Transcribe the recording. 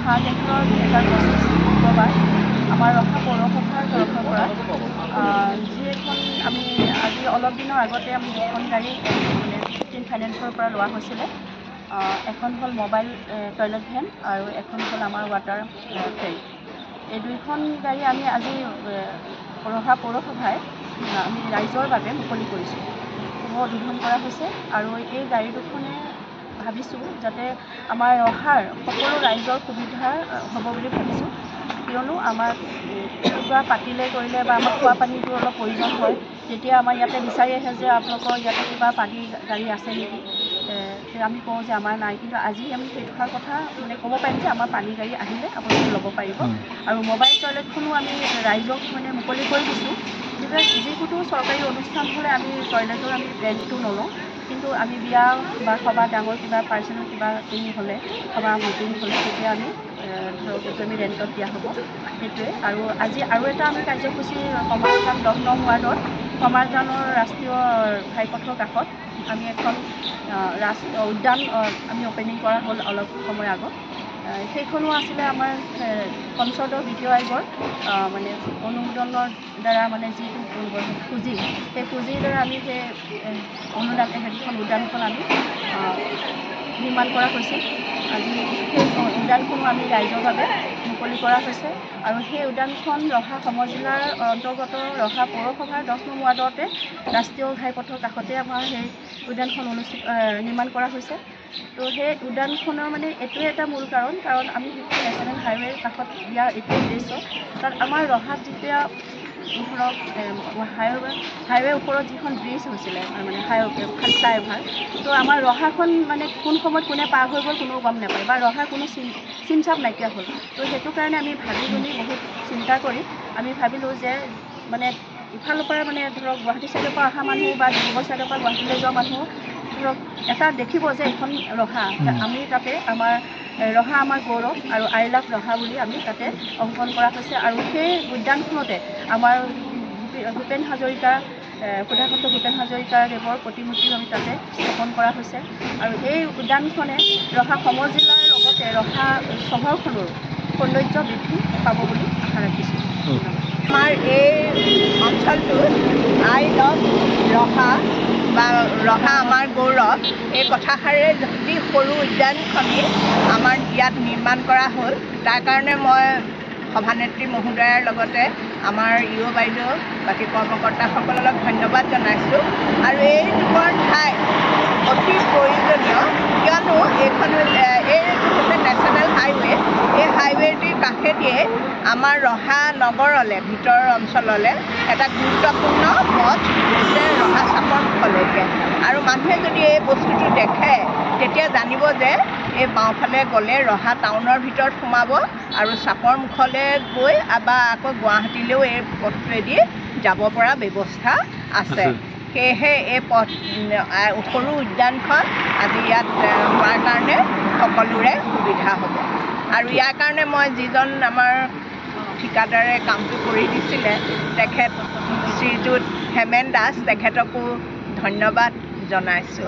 মহাদেশৰ 2025 শুক্ৰবাৰ আমাৰ ৰহা পৌৰসভাৰ তৰফৰ পৰা যি এখন আমি আজি অলপ দিনৰ আগতে আমি দুখন গাড়ী মানে 15 ফাইনেন্সৰ পৰা লোৱা হৈছিলে। এখন হ'ল মোবাইল টয়লেট ভেন আৰু এখন হ'ল আমাৰ ৱাটাৰ ফেৰী। এই দুইখন গাড়ী আমি আজি ৰহা পৌৰসভাই আমি ৰাইজৰ বাবে মুকলি কৰিছোঁ, শুভ উদ্বোধন কৰা হৈছে। আৰু এই গাড়ী দুখনে ভাবিছোঁ যাতে আমাৰ ৰহাৰ সকলো ৰাইজৰ সুবিধা হ'ব বুলি ভাবিছোঁ, কিয়নো আমাৰ কিবা পাতিলে কৰিলে বা আমাৰ খোৱা পানীটো অলপ প্ৰয়োজন হয়, তেতিয়া আমাৰ ইয়াতে বিচাৰি আহে যে আপোনালোকৰ ইয়াতে কিবা পানী গাড়ী আছে নেকি। আমি কওঁ যে আমাৰ নাই, কিন্তু আজি আমি সেইষাৰ কথা মানে ক'ব পাৰিম যে আমাৰ পানী গাড়ী আহিলে আপোনালোকে ল'ব পাৰিব। আৰু মোবাইল টয়লেটখনো আমি ৰাইজক মানে মুকলি কৰি দিছোঁ। যিকোনো চৰকাৰী অনুষ্ঠান হ'লে আমি টয়লেটৰ আমি ৰেণ্টটো নলওঁ, কিন্তু আমি বিয়া বা সভা ডাঙৰ কিবা পাৰ্চনেল কিবা কিনি হ'লে সভা মিটিং হ'লে তেতিয়া আমি ধৰক আমি ৰেণ্টত দিয়া হ'ব, সেইটোৱে। আৰু আজি আৰু এটা আমি কাৰ্যসূচী কমাৰজান 10 নং ৱাৰ্ডৰ কমাৰজানৰ ৰাষ্ট্ৰীয় ঘাইপথৰ কাষত আমি এখন উদ্যান আমি অ'পেনিং কৰা হ'ল অলপ সময় আগত। সেইখনো আছিলে আমাৰ পঞ্চদশ বিত্তীয় আয়োগৰ মানে অনুমোদনৰ দ্বাৰা মানে যিটো পুঁজি, সেই পুঁজিৰ দ্বাৰা আমি সেই অনুদান সেইখন উদ্যানখন আমি নিৰ্মাণ কৰা হৈছে। আজি সেই উদ্যানখনো আমি ৰাইজৰ বাবে মুকলি কৰা হৈছে। আৰু সেই উদ্যানখন ৰহা সমজিলাৰ অন্তৰ্গত ৰহা পৌৰসভাৰ 10 নং ৱাৰ্ডতে ৰাষ্ট্ৰীয় ঘাইপথৰ কাষতে আমাৰ সেই উদ্যানখন নিৰ্মাণ কৰা হৈছে। তো সেই উদ্যানখনৰ মানে এইটোৱে এটা মূল কাৰণ আমি নেশ্যনেল হাইৱেৰ কাষত দিয়াৰ এইটোৱে উদ্দেশ্য, কাৰণ আমাৰ ৰহাত যেতিয়া ধৰক হাইৱেৰ ওপৰত যিখন ব্ৰিজ হৈছিলে মানে ফ্লাইঅভাৰ, তো আমাৰ ৰহাখন মানে কোন সময়ত কোনে পাৰ হৈ গ'ল কোনেও গম নাপায়, বা ৰহাৰ কোনো চিন চাপ নাইকিয়া হ'ল। তো সেইটো কাৰণে আমি ভাবি গুণি বহুত চিন্তা কৰি আমি ভাবিলোঁ যে মানে ইফালৰ পৰা মানে ধৰক গুৱাহাটী ছাইডৰ পৰা অহা মানুহ বা ডিব্ৰুগড় ছাইডৰ পৰা গুৱাহাটীলৈ যোৱা মানুহ ধৰক এটা দেখিব যে এইখন ৰহা, আমি তাতে আমাৰ ৰহা আমাৰ গৌৰৱ আৰু আই লাভ ৰহা বুলি আমি তাতে অংকন কৰা হৈছে। আৰু সেই উদ্যানখনতে আমাৰ ভূপেন হাজৰিকা সুধাকন্ত ভূপেন হাজৰিকা দেৱৰ প্ৰতিমূৰ্তিও আমি তাতে স্থাপন কৰা হৈছে। আৰু এই উদ্যানখনে ৰহা সমজিলাৰ লগতে ৰহা চহৰখনৰো সৌন্দৰ্য বৃদ্ধি পাব বুলি আশা ৰাখিছোঁ। আমাৰ এই অঞ্চলটোত আই লাভ ৰহা বা ৰহা আমাৰ গৌৰৱ এই কথাষাৰে যদি সৰু উদ্যানখনি আমাৰ ইয়াত নিৰ্মাণ কৰা হ'ল, তাৰ কাৰণে মই সভানেত্ৰী মহোদয়াৰ লগতে আমাৰ ইউ বাইদেউ বাকী কৰ্মকৰ্তাসকলক ধন্যবাদ জনাইছোঁ। আৰু এই দুখন ঠাই অতি প্ৰয়োজনীয়, কিয়নো এইখন হৈছে নেশ্যনেল হাইৱে। এই হাইৱেটিৰ কাষেদিয়ে আমাৰ ৰহা নগৰলৈ ভিতৰৰ অঞ্চললৈ এটা গুৰুত্বপূৰ্ণ পথ হৈছে ৰহা চাপৰ মুখলৈকে। আৰু মানুহে যদি এই বস্তুটো দেখে তেতিয়া জানিব যে এই বাওঁফালে গ'লে ৰহা টাউনৰ ভিতৰত সোমাব আৰু চাপৰ মুখলৈ গৈ বা আকৌ গুৱাহাটীলৈও এই পথটোৱেদি যাব পৰা ব্যৱস্থা আছে। সেয়েহে এই পথ সৰু উদ্যানখন আজি ইয়াত হোৱাৰ কাৰণে সকলোৰে সুবিধা হ'ব। আৰু ইয়াৰ কাৰণে মই যিজন আমাৰ ঠিকাদাৰে কামটো কৰি দিছিলে তেখেত শ্ৰীযুত হেমেন দাস, তেখেতকো ধন্যবাদ জনাইছোঁ।